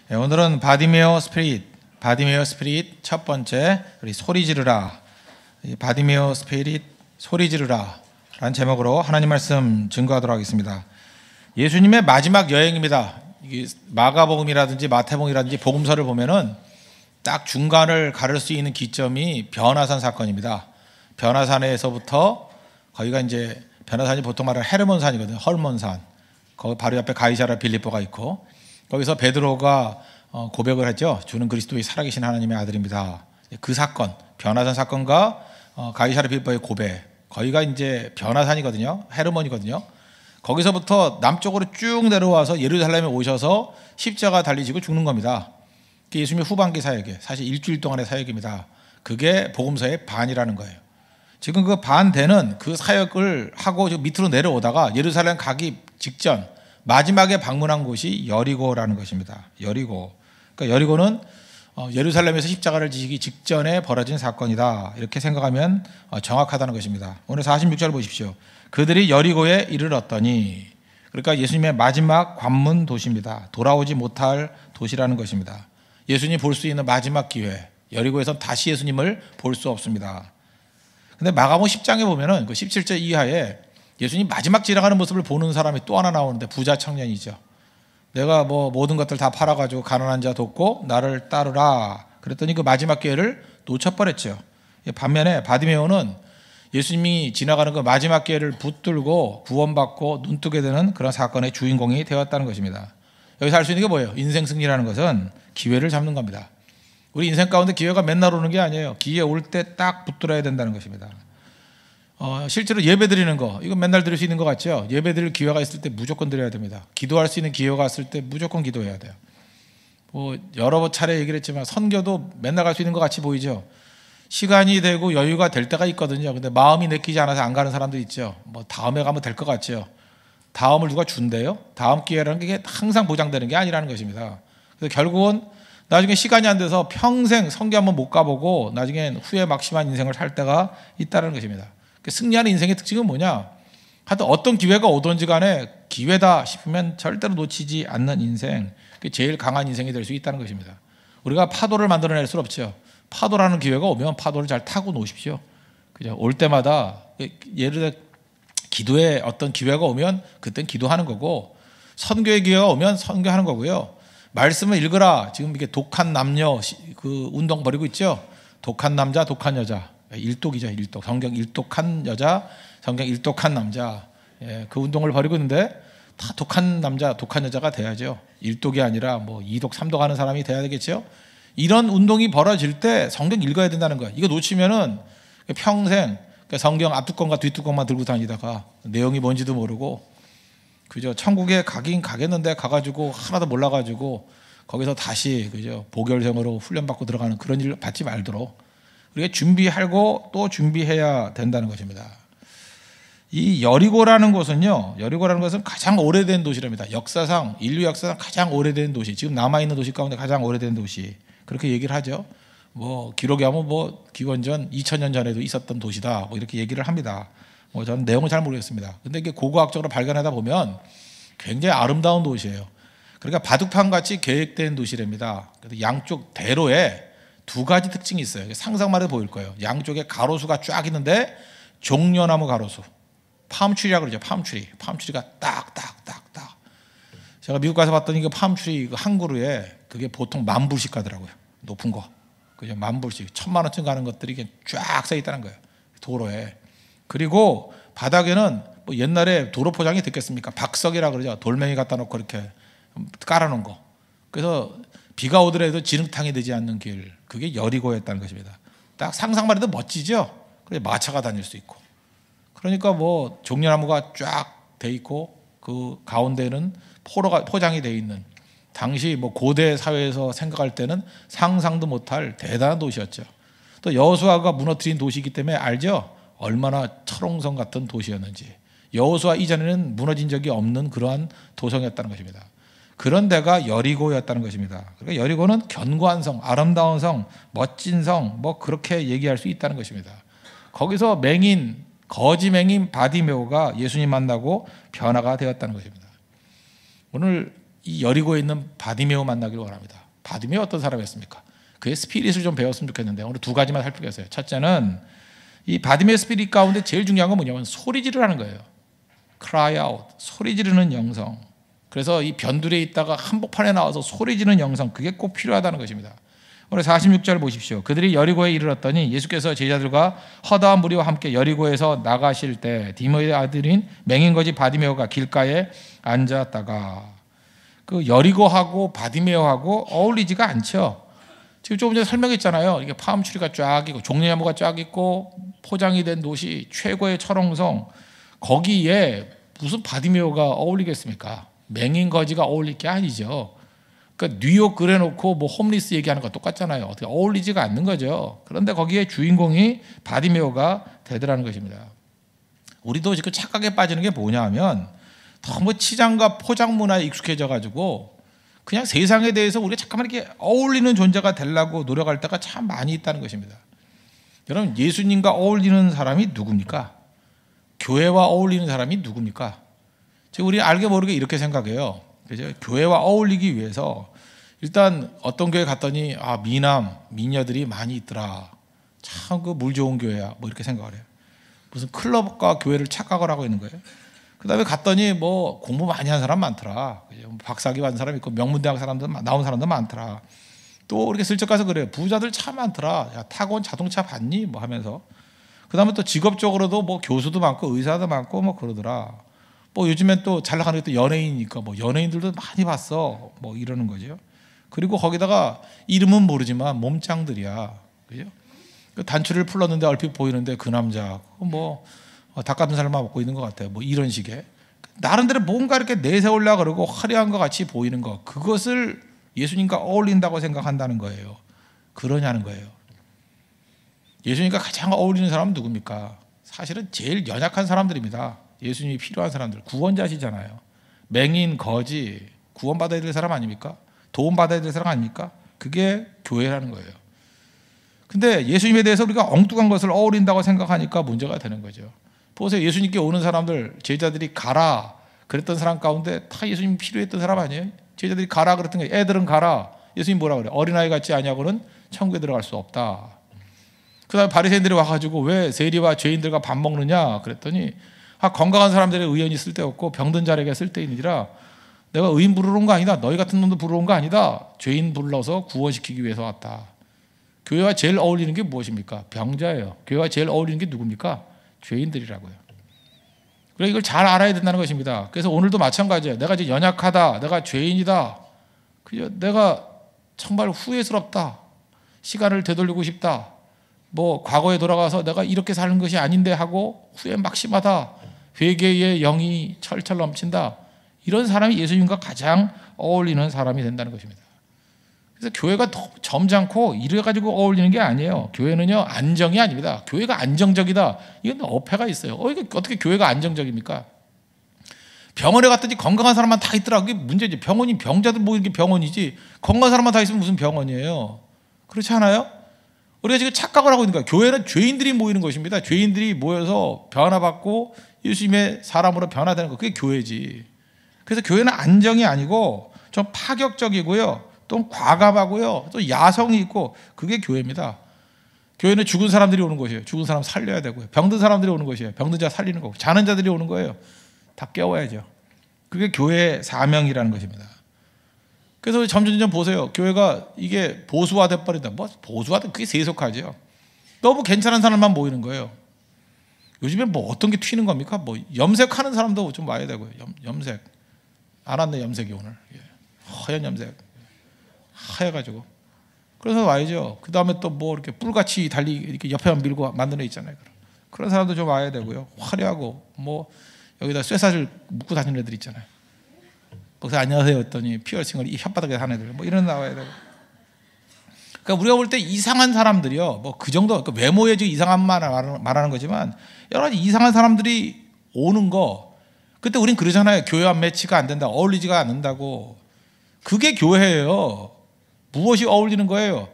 네, 오늘은 바디메오 스피릿 첫 번째 우리 소리 지르라. 바디메오 스피릿 소리 지르라 라는 제목으로 하나님 말씀 증거하도록 하겠습니다. 예수님의 마지막 여행입니다. 마가복음이라든지 마태복음이라든지 복음서를 보면은 딱 중간을 가를 수 있는 기점이 변화산 사건입니다. 변화산에서부터 거기가 이제 변화산이 보통 말하는 헤르몬산이거든요. 헐몬산. 거기 바로 옆에 가이사랴 빌립보가 있고 거기서 베드로가 고백을 했죠. 주는 그리스도의 살아계신 하나님의 아들입니다. 그 사건, 변화산 사건과 가이사랴 빌립보의 고백, 거기가 이제 변화산이거든요. 헤르몬이거든요. 거기서부터 남쪽으로 쭉 내려와서 예루살렘에 오셔서 십자가 달리시고 죽는 겁니다. 그게 예수님의 후반기 사역이에요. 사실 일주일 동안의 사역입니다. 그게 복음서의 반이라는 거예요. 지금 그 반 되는 그 사역을 하고 밑으로 내려오다가 예루살렘 가기 직전 마지막에 방문한 곳이 여리고라는 것입니다. 여리고. 그러니까 여리고는 예루살렘에서 십자가를 지시기 직전에 벌어진 사건이다. 이렇게 생각하면 정확하다는 것입니다. 오늘 46절 보십시오. 그들이 여리고에 이르렀더니, 그러니까 예수님의 마지막 관문 도시입니다. 돌아오지 못할 도시라는 것입니다. 예수님 볼 수 있는 마지막 기회. 여리고에서 다시 예수님을 볼 수 없습니다. 근데 마가복음 10장에 보면은 그 17절 이하에 예수님 마지막 지나가는 모습을 보는 사람이 또 하나 나오는데 부자 청년이죠. 내가 뭐 모든 것들 다 팔아가지고 가난한 자 돕고 나를 따르라. 그랬더니 그 마지막 기회를 놓쳐버렸죠. 반면에 바디메오는 예수님이 지나가는 그 마지막 기회를 붙들고 구원받고 눈뜨게 되는 그런 사건의 주인공이 되었다는 것입니다. 여기서 알 수 있는 게 뭐예요? 인생 승리라는 것은 기회를 잡는 겁니다. 우리 인생 가운데 기회가 맨날 오는 게 아니에요. 기회 올 때 딱 붙들어야 된다는 것입니다. 실제로 예배 드리는 거, 이거 맨날 드릴 수 있는 것 같죠? 예배 드릴 기회가 있을 때 무조건 드려야 됩니다. 기도할 수 있는 기회가 왔을 때 무조건 기도해야 돼요. 여러 차례 얘기를 했지만 선교도 맨날 갈 수 있는 것 같이 보이죠? 시간이 되고 여유가 될 때가 있거든요. 근데 마음이 내키지 않아서 안 가는 사람도 있죠. 다음에 가면 될 것 같죠? 다음을 누가 준대요? 다음 기회라는 게 항상 보장되는 게 아니라는 것입니다. 그래서 결국은 나중에 시간이 안 돼서 평생 선교 한번 못 가보고 나중에 후회 막심한 인생을 살 때가 있다는 것입니다. 승리하는 인생의 특징은 뭐냐? 하여튼 어떤 기회가 오든지 간에 기회다 싶으면 절대로 놓치지 않는 인생, 그게 제일 강한 인생이 될 수 있다는 것입니다. 우리가 파도를 만들어낼 수는 없죠. 파도라는 기회가 오면 파도를 잘 타고 놓으십시오. 그죠? 올 때마다 예를 들어 기도에 어떤 기회가 오면 그땐 기도하는 거고, 선교의 기회가 오면 선교하는 거고요. 말씀을 읽으라. 지금 이게 독한 남녀 그 운동 벌이고 있죠. 독한 남자, 독한 여자. 일독이죠, 일독. 성경 일독한 여자, 성경 일독한 남자. 그 운동을 벌이고 있는데 다 독한 남자, 독한 여자가 돼야죠. 일독이 아니라 이독, 삼독 하는 사람이 돼야 되겠죠. 이런 운동이 벌어질 때 성경 읽어야 된다는 거예요. 이거 놓치면은 평생 성경 앞뚜껑과 뒷뚜껑만 들고 다니다가 내용이 뭔지도 모르고, 그죠? 천국에 가긴 가겠는데 가가지고 하나도 몰라가지고 거기서 다시, 그죠? 보결생으로 훈련받고 들어가는 그런 일 받지 말도록 우리가 준비하고 또 준비해야 된다는 것입니다. 이 여리고라는 것은 가장 오래된 도시랍니다. 역사상, 인류 역사상 가장 오래된 도시, 지금 남아있는 도시 가운데 가장 오래된 도시, 그렇게 얘기를 하죠. 기록에 하면 기원전 2000년 전에도 있었던 도시다, 이렇게 얘기를 합니다. 저는 내용을 잘 모르겠습니다. 근데 이게 고고학적으로 발견하다 보면 굉장히 아름다운 도시예요. 그러니까 바둑판 같이 계획된 도시랍니다. 그래서 양쪽 대로에 두 가지 특징이 있어요. 상상만 해도 보일 거예요. 양쪽에 가로수가 쫙 있는데 종려나무 가로수, 팜트리라고 그러죠. 팜트리가 딱딱딱딱. 제가 미국 가서 봤더니 그 팜트리 한 그루에 그게 보통 10,000불씩 가더라고요. 높은 거. 그죠? 10,000불씩. 1,000,000원쯤 가는 것들이 이게 쫙 서 있다는 거예요. 도로에. 그리고 바닥에는 옛날에 도로 포장이 됐겠습니까? 박석이라고 그러죠. 돌멩이 갖다 놓고 이렇게 깔아놓은 거. 그래서 비가 오더라도 진흙탕이 되지 않는 길, 그게 여리고였다는 것입니다. 딱 상상만 해도 멋지죠? 그래 마차가 다닐 수 있고. 그러니까 종려나무가 쫙 돼 있고 그 가운데는 포장이 돼 있는, 당시 고대 사회에서 생각할 때는 상상도 못할 대단한 도시였죠. 또 여호수아가 무너뜨린 도시이기 때문에 알죠? 얼마나 철옹성 같은 도시였는지. 여호수아 이전에는 무너진 적이 없는 그러한 도성이었다는 것입니다. 그런 데가 여리고였다는 것입니다. 그러니까 여리고는 견고한 성, 아름다운 성, 멋진 성, 그렇게 얘기할 수 있다는 것입니다. 거기서 거지 맹인 바디메오가 예수님 만나고 변화가 되었다는 것입니다. 오늘 이 여리고에 있는 바디메오 만나기를 원합니다. 바디메오 어떤 사람이었습니까? 그의 스피릿을 좀 배웠으면 좋겠는데 오늘 두 가지만 살피겠어요. 첫째는 이 바디메오 스피릿 가운데 제일 중요한 건 뭐냐면 소리 지르라는 거예요. cry out, 소리 지르는 영성. 그래서 이 변두리에 있다가 한복판에 나와서 소리 지르는 영성, 그게 꼭 필요하다는 것입니다. 오늘 46절 보십시오. 그들이 여리고에 이르렀더니 예수께서 제자들과 허다한 무리와 함께 여리고에서 나가실 때 디모의 아들인 맹인거지 바디메오가 길가에 앉았다가, 그 여리고하고 바디메오하고 어울리지가 않죠. 지금 조금 전에 설명했잖아요. 이게 파음추리가 쫙 있고 종려나무가 쫙 있고 포장이 된 도시 최고의 철옹성, 거기에 무슨 바디메오가 어울리겠습니까? 맹인거지가 어울릴 게 아니죠. 그러니까 뉴욕 그래놓고 뭐 홈리스 얘기하는 거 똑같잖아요. 어떻게 어울리지가 않는 거죠. 그런데 거기에 주인공이 바디메오가 되더라는 것입니다. 우리도 지금 착각에 빠지는 게 뭐냐 하면 너무 치장과 포장 문화에 익숙해져 가지고 그냥 세상에 대해서 우리가 잠깐만 이렇게 어울리는 존재가 되려고 노력할 때가 참 많이 있다는 것입니다. 여러분, 예수님과 어울리는 사람이 누굽니까? 교회와 어울리는 사람이 누굽니까? 지금 우리 알게 모르게 이렇게 생각해요. 그죠? 교회와 어울리기 위해서 일단 어떤 교회 갔더니 미남, 미녀들이 많이 있더라. 참 그 물 좋은 교회야. 뭐 이렇게 생각을 해요. 무슨 클럽과 교회를 착각을 하고 있는 거예요. 그 다음에 갔더니 뭐 공부 많이 한 사람 많더라. 박사학위 받은 사람 있고 명문대학 사람들 나온 사람들 많더라. 또 이렇게 슬쩍 가서 그래요. 부자들 참 많더라. 야, 타고 온 자동차 봤니? 뭐 하면서. 그 다음에 또 직업적으로도 뭐 교수도 많고 의사도 많고 뭐 그러더라. 뭐 요즘엔 또 잘 나가는 게 또 연예인이니까 뭐 연예인들도 많이 봤어. 뭐 이러는 거죠. 그리고 거기다가 이름은 모르지만 몸짱들이야. 그죠? 그 단추를 풀렀는데 얼핏 보이는데 그 남자 뭐 닭가슴살만 먹고 있는 것 같아요. 뭐 이런 식의 나름대로 뭔가 이렇게 내세우려고 그러고 화려한 것 같이 보이는 것, 그것을 예수님과 어울린다고 생각한다는 거예요. 그러냐는 거예요. 예수님과 가장 어울리는 사람은 누굽니까? 사실은 제일 연약한 사람들입니다. 예수님이 필요한 사람들, 구원자시잖아요. 맹인, 거지, 구원받아야 될 사람 아닙니까? 도움받아야 될 사람 아닙니까? 그게 교회라는 거예요. 근데 예수님에 대해서 우리가 엉뚱한 것을 어울린다고 생각하니까 문제가 되는 거죠. 보세요. 예수님께 오는 사람들, 제자들이 가라 그랬던 사람 가운데 다 예수님 필요했던 사람 아니에요? 제자들이 가라 그랬던 게, 애들은 가라. 예수님 뭐라 그래요? 어린아이 같지 아니하고는 천국에 들어갈 수 없다. 그 다음에 바리새인들이 와가지고 왜 세리와 죄인들과 밥 먹느냐 그랬더니 건강한 사람들의 의연이 쓸데없고 병든 자에게 쓸데있느니라. 내가 의인 부르러 온 거 아니다. 너희 같은 놈도 부르러 온 거 아니다. 죄인 불러서 구원시키기 위해서 왔다. 교회와 제일 어울리는 게 무엇입니까? 병자예요. 교회와 제일 어울리는 게 누굽니까? 죄인들이라고요. 그래서 이걸 잘 알아야 된다는 것입니다. 그래서 오늘도 마찬가지예요. 내가 이제 연약하다. 내가 죄인이다. 내가 정말 후회스럽다. 시간을 되돌리고 싶다. 뭐 과거에 돌아가서 내가 이렇게 사는 것이 아닌데 하고 후회 막심하다. 회개의 영이 철철 넘친다. 이런 사람이 예수님과 가장 어울리는 사람이 된다는 것입니다. 그래서 교회가 점잖고 이래가지고 어울리는 게 아니에요. 교회는요, 안정이 아닙니다. 교회가 안정적이다. 이건 어폐가 있어요. 이게 어떻게 교회가 안정적입니까? 병원에 갔더니 건강한 사람만 다 있더라. 그게 문제지. 병원이 병자들 모이는 게 병원이지. 건강한 사람만 다 있으면 무슨 병원이에요. 그렇지 않아요? 우리가 지금 착각을 하고 있는 거예요. 교회는 죄인들이 모이는 것입니다. 죄인들이 모여서 변화받고 예수님의 사람으로 변화되는 거, 그게 교회지. 그래서 교회는 안정이 아니고 좀 파격적이고요. 또 과감하고요. 또 야성이 있고, 그게 교회입니다. 교회는 죽은 사람들이 오는 곳이에요. 죽은 사람 살려야 되고요. 병든 사람들이 오는 곳이에요. 병든 자 살리는 거고, 자는 자들이 오는 거예요. 다 깨워야죠. 그게 교회의 사명이라는 것입니다. 그래서 점점 보세요. 교회가 이게 보수화돼 버린다. 뭐 보수화돼, 그게 세속화죠. 너무 괜찮은 사람만 모이는 거예요. 요즘에 뭐 어떤 게 튀는 겁니까? 뭐 염색하는 사람도 좀 와야 되고요. 염색 안 왔네. 염색이 오늘 허연 염색 하여가지고, 그래서 와야죠. 그 다음에 또 뭐 이렇게 뿔같이 달리 이렇게 옆에만 밀고 만드는 애 있잖아요. 그런 사람도 좀 와야 되고요. 화려하고 뭐 여기다 쇠사슬 묶고 다니는 애들 있잖아요. 그래서 안녕하세요 했더니 피어싱을 이 혓바닥에 하는 애들, 뭐 이런 애 나와야 되고. 그러니까 우리가 볼 때 이상한 사람들이요, 뭐 그 정도, 그러니까 외모에 지금 이상한 말하는 거지만 여러 가지 이상한 사람들이 오는 거, 그때 우린 그러잖아요. 교회와 매치가 안 된다, 어울리지가 않는다고. 그게 교회예요. 무엇이 어울리는 거예요?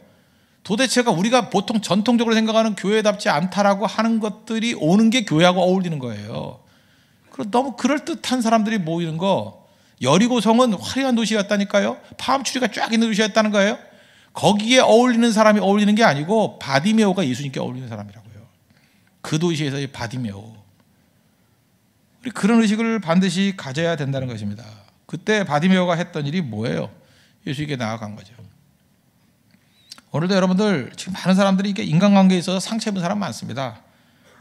도대체가 우리가 보통 전통적으로 생각하는 교회답지 않다라고 하는 것들이 오는 게 교회하고 어울리는 거예요. 그리고 너무 그럴듯한 사람들이 모이는 거, 여리고성은 화려한 도시였다니까요. 팜추리가 쫙 있는 도시였다는 거예요. 거기에 어울리는 사람이 어울리는 게 아니고 바디메오가 예수님께 어울리는 사람이라고요. 그 도시에서의 바디메오. 우리 그런 의식을 반드시 가져야 된다는 것입니다. 그때 바디메오가 했던 일이 뭐예요? 예수님께 나아간 거죠. 오늘도 여러분들 지금 많은 사람들이 이게 인간관계에 있어서 상처 입은 사람 많습니다.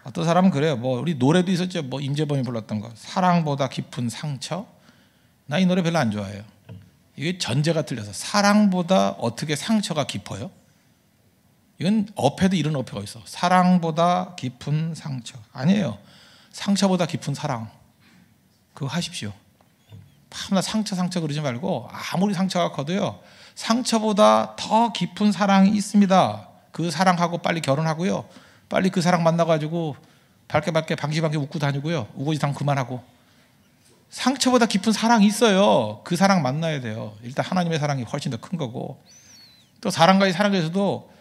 어떤 사람은 그래요. 뭐 우리 노래도 있었죠. 뭐 임재범이 불렀던 거. 사랑보다 깊은 상처. 나 이 노래 별로 안 좋아해요. 이게 전제가 틀려서 사랑보다 어떻게 상처가 깊어요? 이건 어폐도 이런 어폐가 있어. 사랑보다 깊은 상처. 아니에요. 상처보다 깊은 사랑. 그거 하십시오. 밤낮 상처 그러지 말고 아무리 상처가 커도요. 상처보다 더 깊은 사랑이 있습니다. 그 사랑하고 빨리 결혼하고요. 빨리 그 사랑 만나가지고 밝게 방시방게 웃고 다니고요. 우거지탕 그만하고. 상처보다 깊은 사랑이 있어요. 그 사랑 만나야 돼요. 일단 하나님의 사랑이 훨씬 더 큰 거고, 또 사람과의 사랑에서도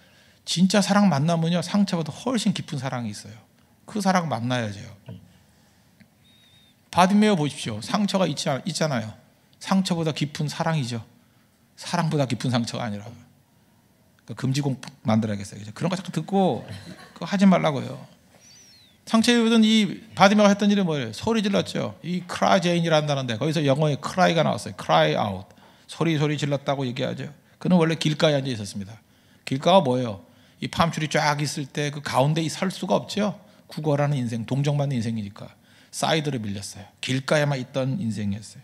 진짜 사랑 만나면요 상처보다 훨씬 깊은 사랑이 있어요. 그 사랑 만나야죠. 바디메오 보십시오. 상처가 있잖아요. 상처보다 깊은 사랑이죠. 사랑보다 깊은 상처가 아니라. 금지곡 만들어야겠어요. 그런 거 자꾸 듣고 그거 하지 말라고요. 상처 입은 이 바디메오가 했던 일이 뭐예요? 소리 질렀죠. 이 크라제인이란다는데 거기서 영어에 cry가 나왔어요. cry out. 소리 질렀다고 얘기하죠. 그는 원래 길가에 앉아 있었습니다. 길가가 뭐예요? 이 팜추리 쫙 있을 때 그 가운데 설 수가 없죠. 구걸하는 인생, 동정받는 인생이니까 사이드로 밀렸어요. 길가에만 있던 인생이었어요.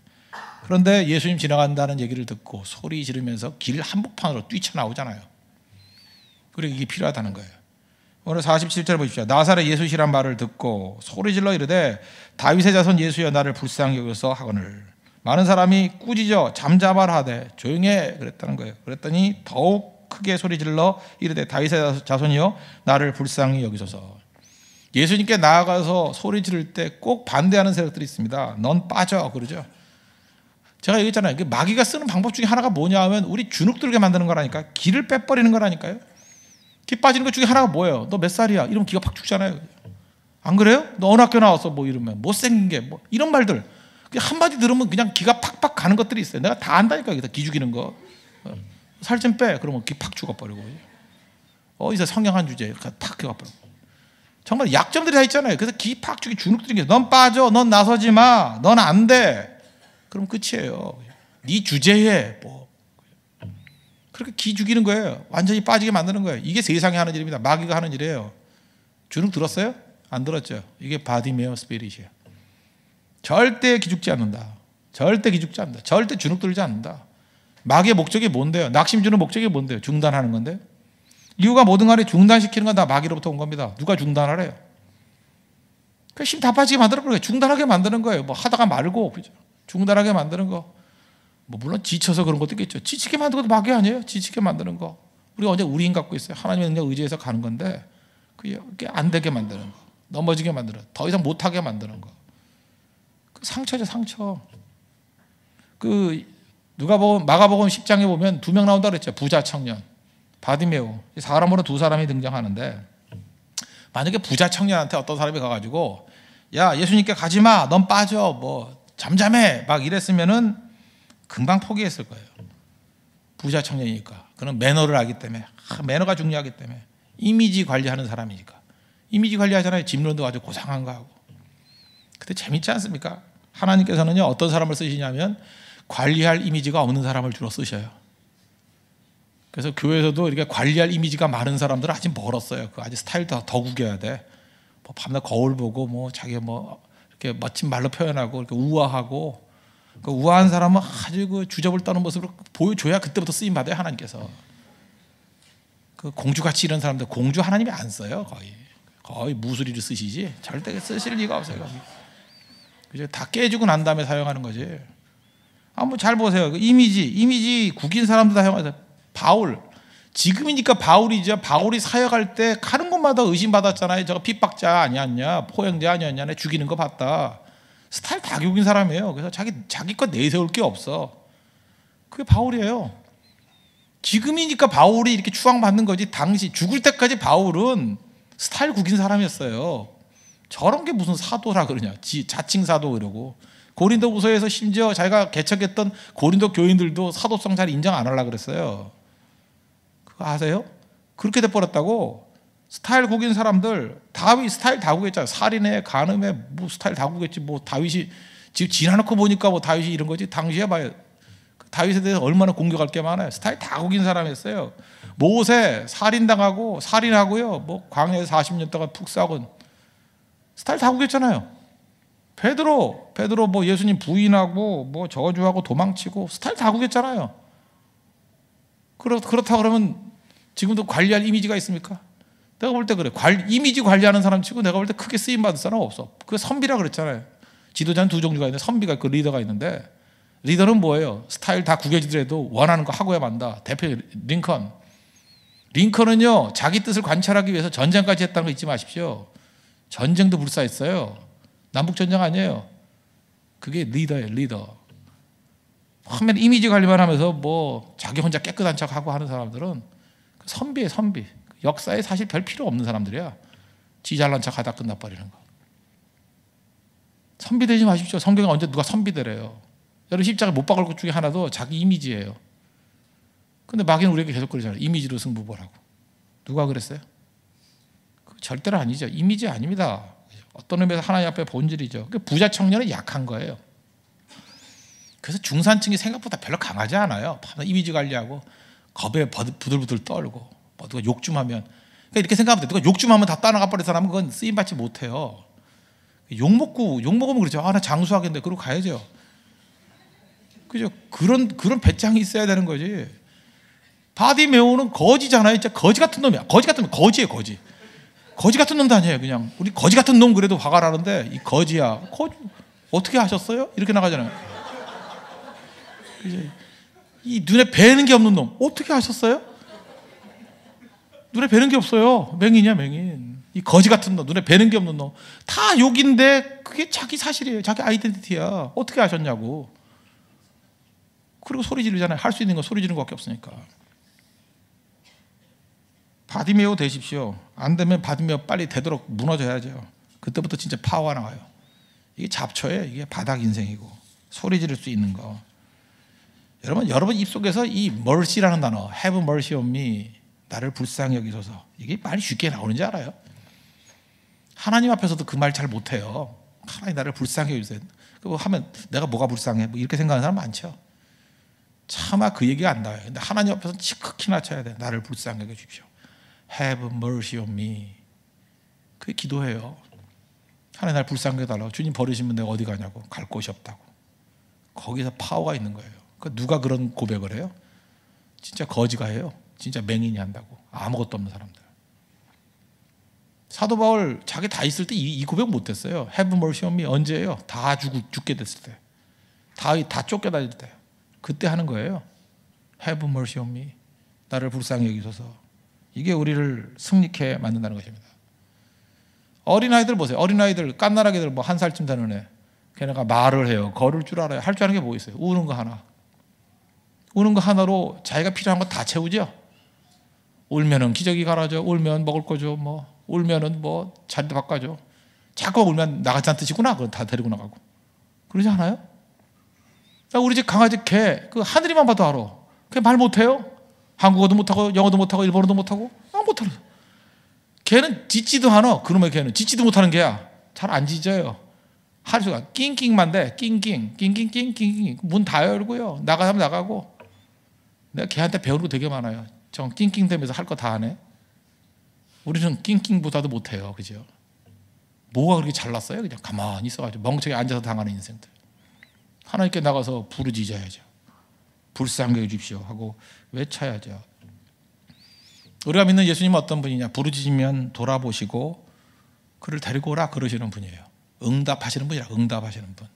그런데 예수님 지나간다는 얘기를 듣고 소리 지르면서 길 한복판으로 뛰쳐나오잖아요. 그리고 이게 필요하다는 거예요. 오늘 47절 보십시오. 나사렛 예수시란 말을 듣고 소리질러 이르되 다윗의 자손 예수여 나를 불쌍히 여겨서 하거늘. 많은 사람이 꾸짖어 잠잠하되 조용해 그랬다는 거예요. 그랬더니 더욱 크게 소리질러 이르되 다윗의 자손이여 나를 불쌍히 여기소서. 예수님께 나아가서 소리 지를 때 꼭 반대하는 세력들이 있습니다. 넌 빠져 그러죠. 제가 얘기했잖아요. 마귀가 쓰는 방법 중에 하나가 뭐냐 하면 우리 주눅 들게 만드는 거라니까. 기를 빼버리는 거라니까요. 기 빠지는 것 중에 하나가 뭐예요? 너 몇 살이야? 이러면 기가 팍 죽잖아요. 안 그래요? 너 어느 학교 나왔어? 뭐 이러면 못생긴 게 뭐 이런 말들 한마디 들으면 그냥 기가 팍팍 가는 것들이 있어요. 내가 다 안다니까. 기 죽이는 거. 살 좀 빼. 그러면 기 팍 죽어버리고. 어디서 성경한 주제에 팍 죽어버리고. 정말 약점들이 다 있잖아요. 그래서 기 팍 죽이 주눅 들게. 넌 빠져. 넌 나서지 마. 넌 안 돼. 그럼 끝이에요. 네 주제에 뭐 그렇게 기 죽이는 거예요. 완전히 빠지게 만드는 거예요. 이게 세상에 하는 일입니다. 마귀가 하는 일이에요. 주눅 들었어요? 안 들었죠. 이게 바디메오 스피릿이에요. 절대 기죽지 않는다. 절대 기죽지 않는다. 절대 주눅 들지 않는다. 마귀의 목적이 뭔데요? 낙심 주는 목적이 뭔데요? 중단하는 건데. 이유가 뭐든 간에 중단시키는 건 다 마귀로부터 온 겁니다. 누가 중단하래요? 힘 다 빠지게 만드는 거예요. 중단하게 만드는 거예요. 뭐 하다가 말고 그죠? 중단하게 만드는 거. 뭐 물론 지쳐서 그런 것도 있겠죠. 지치게 만드는 것도 마귀 아니에요? 지치게 만드는 거. 우리가 언제 우리 힘 갖고 있어요. 하나님의 능력 의지해서 가는 건데 그게 안 되게 만드는 거. 넘어지게 만드는 거. 더 이상 못하게 만드는 거. 그 상처죠, 상처. 마가복음 10장에 보면 2명 나온다 그랬죠. 부자 청년, 바디메오. 사람으로 2사람이 등장하는데 만약에 부자 청년한테 어떤 사람이 가가지고 야 예수님께 가지 마, 넌 빠져, 뭐 잠잠해 막 이랬으면은 금방 포기했을 거예요. 부자 청년이니까. 그런 매너를 알기 때문에. 매너가 중요하기 때문에. 이미지 관리하는 사람이니까. 이미지 관리하잖아요. 집론도 아주 고상한 거 하고. 근데 재밌지 않습니까? 하나님께서는요 어떤 사람을 쓰시냐면 관리할 이미지가 없는 사람을 주로 쓰셔요. 그래서 교회에서도 이렇게 관리할 이미지가 많은 사람들은 아직 멀었어요. 그 아직 스타일도 더 구겨야 돼. 뭐 밤낮 거울 보고 뭐 자기 뭐 이렇게 멋진 말로 표현하고 이렇게 우아하고 그 우아한 사람은 아주 그 주접을 떠는 모습을 보여줘야 그때부터 쓰임 받아요. 하나님께서. 그 공주같이 이런 사람들 공주 하나님이 안 써요. 거의 무수리를 쓰시지 절대 쓰실 리가 없어요. 그죠? 다 깨지고 난 다음에 사용하는 거지. 한번 잘 보세요. 그 이미지 구긴 사람도 다 사용하세요. 바울 지금이니까 바울이죠. 바울이 사역할 때 가는 곳마다 의심받았잖아요. 저거 핍박자 아니었냐, 포행자 아니었냐, 내 죽이는 거 봤다. 스타일 다 구긴 사람이에요. 그래서 자기 것 내세울 게 없어. 그게 바울이에요. 지금이니까 바울이 이렇게 추앙받는 거지. 당시 죽을 때까지 바울은 스타일 구긴 사람이었어요. 저런 게 무슨 사도라 그러냐. 자칭 사도 그러고 고린도후서에서 심지어 자기가 개척했던 고린도 교인들도 사도성 잘 인정 안 하려고 그랬어요. 그거 아세요? 그렇게 돼버렸다고. 스타일 구긴 사람들, 다윗 스타일 다 구겠잖아요. 살인해, 간음해, 뭐 스타일 다 구겠지. 뭐 다윗이 지금 지나놓고 보니까 뭐 다윗이 이런 거지. 당시에 봐요. 다윗에 대해서 얼마나 공격할 게 많아요. 스타일 다 구긴 사람이었어요. 모세 살인당하고 살인하고요. 뭐 광야에 40년 동안 푹 썩은 스타일 다 구겼잖아요. 베드로 뭐 예수님 부인하고 뭐 저주하고 도망치고 스타일 다 구겼잖아요. 그렇다 그러면 지금도 관리할 이미지가 있습니까? 내가 볼 때 그래. 이미지 관리하는 사람 치고 내가 볼 때 크게 쓰임 받을 사람 없어. 그게 선비라 그랬잖아요. 지도자는 두 종류가 있는데 선비가 있고 리더가 있는데, 리더는 뭐예요? 스타일 다 구겨지더라도 원하는 거 하고야 만다. 대표 링컨은요 자기 뜻을 관찰하기 위해서 전쟁까지 했다는 거 잊지 마십시오. 전쟁도 불사했어요. 남북전쟁 아니에요. 그게 리더예요. 리더. 화면 이미지 관리만 하면서 뭐 자기 혼자 깨끗한 척하고 하는 사람들은 선비예요. 선비. 역사에 사실 별 필요 없는 사람들이야. 지 잘난 척하다 끝나버리는 거. 선비 되지 마십시오. 성경에 언제 누가 선비되래요. 여러분 십자가 못 박을 것 중에 하나도 자기 이미지예요. 근데 마귀는 우리에게 계속 그러잖아요. 이미지로 승부 보라고. 누가 그랬어요? 절대로 아니죠. 이미지 아닙니다. 어떤 의미에서 하나님 앞에 본질이죠. 부자 청년은 약한 거예요. 그래서 중산층이 생각보다 별로 강하지 않아요. 이미지 관리하고 겁에 부들부들 떨고 뭐 누가 욕 좀 하면, 그러니까 이렇게 생각하면 돼. 누가 욕 좀 하면 다 따라가 버린 사람은 그건 쓰임 받지 못해요. 욕 먹으면 그러죠. 나 장수하겠는데 그러고 가야죠. 그죠? 그런 배짱이 있어야 되는 거지. 바디메오는 거지잖아요. 진짜 거지 같은 놈이야. 거지 같은 놈, 거지예요, 거지. 거지 같은 놈도 아니에요. 그냥 우리 거지 같은 놈 그래도 화가 나는데 이 거지야. 어떻게 하셨어요? 이렇게 나가잖아요. 그죠? 이 눈에 뵈는 게 없는 놈 어떻게 하셨어요? 눈에 뵈는 게 없어요. 맹인이야, 맹인. 이 거지 같은 놈, 눈에 뵈는 게 없는 놈. 다 욕인데 그게 자기 사실이에요. 자기 아이덴티티야. 어떻게 하셨냐고. 그리고 소리 지르잖아요. 할 수 있는 건 소리 지르는 것밖에 없으니까. 바디메오 되십시오. 안 되면 바디메오 빨리 되도록 무너져야죠. 그때부터 진짜 파워가 나와요. 이게 잡초예요. 이게 바닥 인생이고 소리 지를 수 있는 거. 여러분 입속에서 이 mercy라는 단어, have mercy on me, 나를 불쌍히 여기소서, 이게 말이 쉽게 나오는지 알아요? 하나님 앞에서도 그 말 잘 못해요. 하나님 나를 불쌍히 여기소서. 그거 하면 내가 뭐가 불쌍해? 뭐 이렇게 생각하는 사람 많죠. 차마 그 얘기가 안 나와요. 근데 하나님 앞에서는 지극히나 쳐야 돼. 나를 불쌍히 여겨주십시오. Have mercy on me. 그게 기도해요. 하나님 나를 불쌍히 여겨달라고. 주님 버리시면 내가 어디 가냐고. 갈 곳이 없다고. 거기서 파워가 있는 거예요. 누가 그런 고백을 해요? 진짜 거지가 해요. 진짜 맹인이 한다고. 아무것도 없는 사람들. 사도 바울 자기 다 있을 때 이 고백 못했어요. Have mercy on me 언제예요? 다 죽게 됐을 때. 다 쫓겨다닐 때. 그때 하는 거예요. Have mercy on me. 나를 불쌍히 여기소서. 이게 우리를 승리케 만든다는 것입니다. 어린아이들 보세요. 어린아이들 깐나라기들 뭐 1살쯤 되는 애. 걔네가 말을 해요. 걸을 줄 알아요. 할 줄 아는 게 뭐 있어요? 우는 거 하나. 우는 거 하나로 자기가 필요한 거 다 채우죠. 울면은 기저귀 갈아줘. 울면 먹을 거 줘. 뭐 울면은 뭐 자리도 바꿔줘. 자꾸 울면 나가자는 뜻이구나. 그건 다 데리고 나가고. 그러지 않아요? 우리 집 강아지 개, 그 하늘이만 봐도 알아. 걔 말 못해요. 한국어도 못하고 영어도 못하고 일본어도 못하고 못하러. 걔는 짖지도 않아. 그놈의 걔는 짖지도 못하는 개야. 잘 안 짖어요. 하루가 낑낑만 돼. 낑낑 문 다 열고요. 나가면 나가고. 내가 걔한테 배우는 거 되게 많아요. 저 낑낑대면서 할 거 다 하네. 우리는 낑낑보다도 못해요. 그죠? 뭐가 그렇게 잘났어요? 그냥 가만히 있어가지고 멍청이 앉아서 당하는 인생들. 하나님께 나가서 부르짖어야죠. 불쌍히 여겨주십시오 하고 외쳐야죠. 우리가 믿는 예수님은 어떤 분이냐? 부르짖으면 돌아보시고 그를 데리고 오라 그러시는 분이에요. 응답하시는 분이라. 응답하시는 분.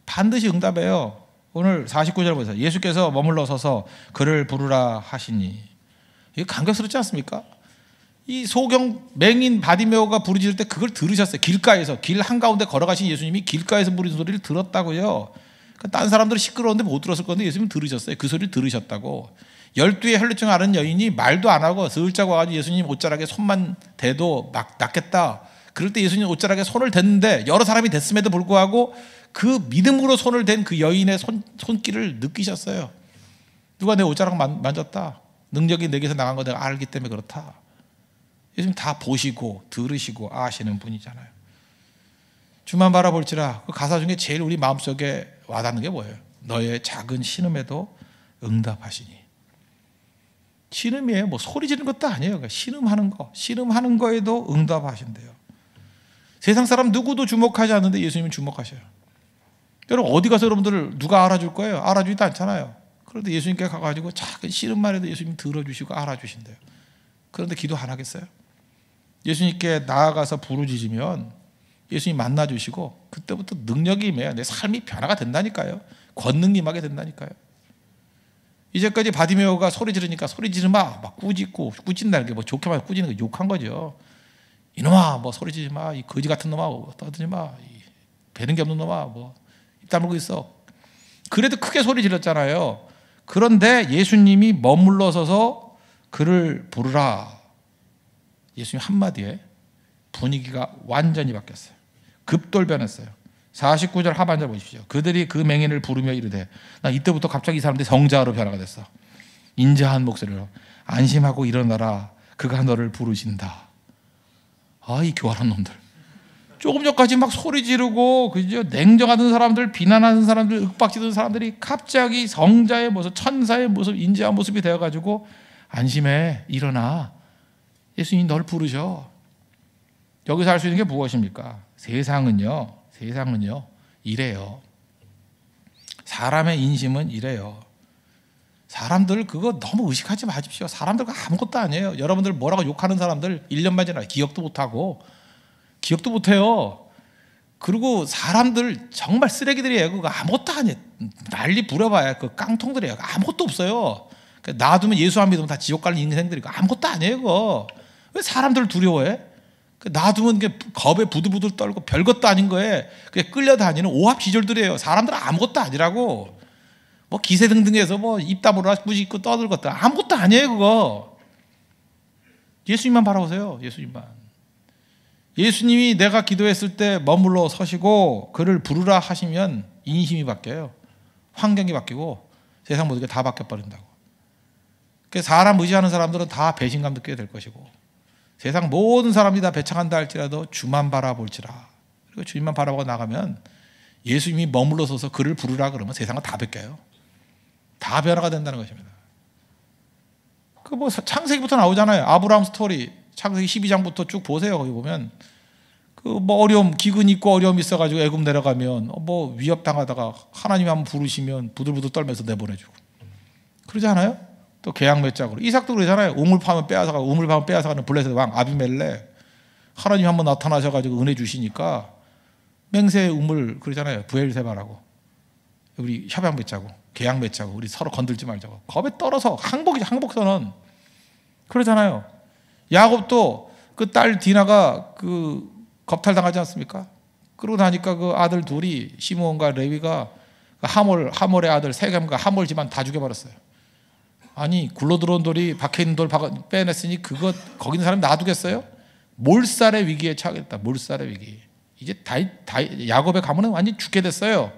반드시 응답해요. 오늘 49절 보세요. 예수께서 머물러 서서 그를 부르라 하시니. 이게 감격스럽지 않습니까? 이 소경 맹인 바디메오가 부르짖을 때 그걸 들으셨어요. 길가에서. 길 한가운데 걸어가신 예수님이 길가에서 부르는 소리를 들었다고요. 그러니까 딴 사람들은 시끄러운데 못 들었을 건데 예수님은 들으셨어요. 그 소리를 들으셨다고. 12의 혈루증 앓은 여인이 말도 안 하고 슬쩍 와가지고 예수님 옷자락에 손만 대도 막 낫겠다. 그럴 때 예수님 옷자락에 손을 댔는데 여러 사람이 됐음에도 불구하고 그 믿음으로 손을 댄 그 여인의 손길을 느끼셨어요. 누가 내 옷자락 만졌다. 능력이 내게서 나간 거 내가 알기 때문에 그렇다. 예수님 다 보시고 들으시고 아시는 분이잖아요. 주만 바라볼지라. 그 가사 중에 제일 우리 마음속에 와닿는 게 뭐예요? 너의 작은 신음에도 응답하시니. 신음이에요. 뭐 소리 지르는 것도 아니에요. 신음하는 거에도 응답하신대요. 세상 사람 누구도 주목하지 않는데 예수님은 주목하셔요. 여러분 어디 가서 여러분들 누가 알아줄 거예요? 알아주지도 않잖아요. 그런데 예수님께 가가지고 작은 신음만 해도 예수님 들어주시고 알아주신대요. 그런데 기도 안 하겠어요? 예수님께 나아가서 부르짖으면 예수님 만나주시고 그때부터 능력이 임해요. 내 삶이 변화가 된다니까요. 권능이 임하게 된다니까요. 이제까지 바디메오가 소리 지르니까 소리 지르마 막 꾸짖고 꾸짖는다는 게 뭐 좋게 말해 꾸짖는 거 욕한 거죠. 이놈아 뭐 소리 지르지 마, 이 거지 같은 놈아 떠들지 마, 이 배는 게 없는 놈아 뭐 입 다물고 있어. 그래도 크게 소리 질렀잖아요. 그런데 예수님이 머물러 서서 그를 부르라. 예수님 한마디에 분위기가 완전히 바뀌었어요. 급돌변했어요. 49절 하반절 보십시오. 그들이 그 맹인을 부르며 이르되, 나 이때부터 갑자기 이 사람들이 성자로 변화가 됐어. 인자한 목소리로 안심하고 일어나라. 그가 너를 부르신다. 아, 이 교활한 놈들. 조금 전까지 막 소리 지르고 그죠? 냉정하던 사람들, 비난하는 사람들, 윽박지던 사람들이 갑자기 성자의 모습, 천사의 모습, 인자한 모습이 되어가지고 안심해, 일어나. 예수님이 널 부르셔. 여기서 할 수 있는 게 무엇입니까? 세상은요 이래요. 사람의 인심은 이래요. 사람들 그거 너무 의식하지 마십시오. 사람들과 아무것도 아니에요. 여러분들 뭐라고 욕하는 사람들 1년만 지나 기억도 못하고 기억도 못해요. 그리고 사람들 정말 쓰레기들이에요. 그거 아무것도 아니에요. 난리 부려봐야 그 깡통들이에요. 아무것도 없어요. 놔두면 예수 안 믿으면 다 지옥 가는 인생들이고 아무것도 아니에요. 그거. 왜 사람들을 두려워해? 놔두면 겁에 부들부들 떨고 별것도 아닌 거에 끌려다니는 오합지졸들이에요. 사람들은 아무것도 아니라고. 뭐 기세등등해서 뭐 입 다물어 꾸짖고 떠들 것도 아무것도 아니에요. 그거. 예수님만 바라보세요. 예수님만. 예수님이 내가 기도했을 때 머물러 서시고 그를 부르라 하시면 인심이 바뀌어요. 환경이 바뀌고 세상 모든 게 다 바뀌어버린다고. 사람 의지하는 사람들은 다 배신감 느끼게 될 것이고 세상 모든 사람들이 다 배척한다 할지라도 주만 바라볼지라. 그리고 주님만 바라보고 나가면 예수님이 머물러 서서 그를 부르라 그러면 세상은 다 바뀌어요. 다 변화가 된다는 것입니다. 그 뭐 창세기부터 나오잖아요. 아브라함 스토리 창세기 12장부터 쭉 보세요. 거기 보면 그 뭐 어려움, 기근 있고 어려움 있어가지고 애굽 내려가면 뭐 위협 당하다가 하나님이 한번 부르시면 부들부들 떨면서 내보내주고 그러지 않아요? 또 계약 맺자고 이삭도 그러잖아요. 우물파면 빼앗아가는 블레셋 왕 아비멜렉 하나님 한번 나타나셔가지고 은혜 주시니까 맹세 우물 그러잖아요. 브엘세바라고 우리 협약 맺자고 계약 맺자고 우리 서로 건들지 말자고 겁에 떨어서 항복선언 그러잖아요. 야곱도 그 딸 디나가 그 겁탈당하지 않습니까? 그러고 나니까 그 아들 둘이 시므온과 레위가 하몰의 아들 세겜과 하몰 집안 다 죽여버렸어요. 아니 굴러 들어온 돌이 박혀 있는 돌 빼냈으니 그거 거기 있는 사람 놔두겠어요? 몰살의 위기에 처하겠다. 몰살의 위기. 이제 야곱의 가문은 완전히 죽게 됐어요.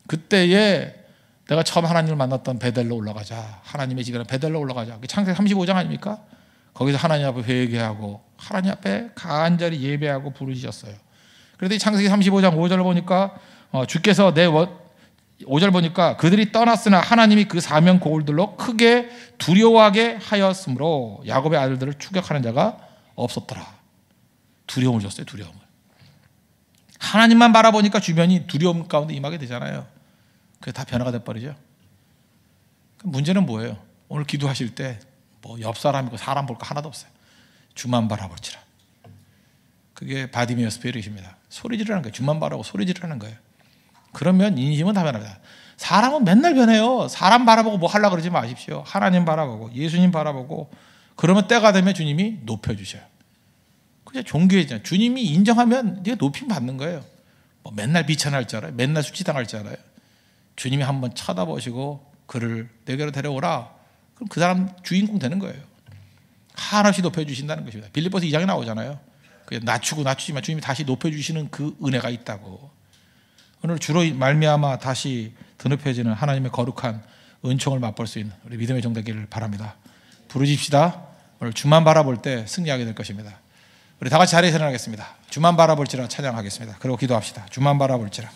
그때에 내가 처음 하나님을 만났던 베델로 올라가자. 하나님의 집에는 베델로 올라가자. 창세기 35장 아닙니까? 거기서 하나님 앞에 회개하고 하나님 앞에 간절히 예배하고 부르셨어요. 그런데 이 창세기 35장 5절을 보니까 주께서 5절 보니까 그들이 떠났으나 하나님이 그 사명 고울들로 크게 두려워하게 하였으므로 야곱의 아들들을 추격하는 자가 없었더라. 두려움을 줬어요. 두려움을. 하나님만 바라보니까 주변이 두려움 가운데 임하게 되잖아요. 그게 다 변화가 돼버리죠. 문제는 뭐예요? 오늘 기도하실 때 뭐 옆 사람이고 사람 볼 거 하나도 없어요. 주만 바라볼지라. 그게 바디메오 스피릿입니다. 소리 지르는 거예요. 주만 바라보고 소리 지르는 거예요. 그러면 인심은 다 변합니다. 사람은 맨날 변해요. 사람 바라보고 뭐 하려고 그러지 마십시오. 하나님 바라보고 예수님 바라보고 그러면 때가 되면 주님이 높여주셔요. 그냥 종교이잖아요. 주님이 인정하면 네가 높임 받는 거예요. 뭐 맨날 비천할 줄 알아요. 맨날 수치당할 줄 알아요. 주님이 한번 쳐다보시고 그를 내게로 데려오라. 그럼 그 사람 주인공 되는 거예요. 한없이 높여주신다는 것입니다. 빌립보서 2장에 나오잖아요. 낮추지만 주님이 다시 높여주시는 그 은혜가 있다고. 오늘 주로 말미암아 다시 드높여지는 하나님의 거룩한 은총을 맛볼 수 있는 우리 믿음의 종 되기를 바랍니다. 부르짖읍시다. 오늘 주만 바라볼 때 승리하게 될 것입니다. 우리 다 같이 자리에서 일어나겠습니다. 주만 바라볼지라 찬양하겠습니다. 그리고 기도합시다. 주만 바라볼지라.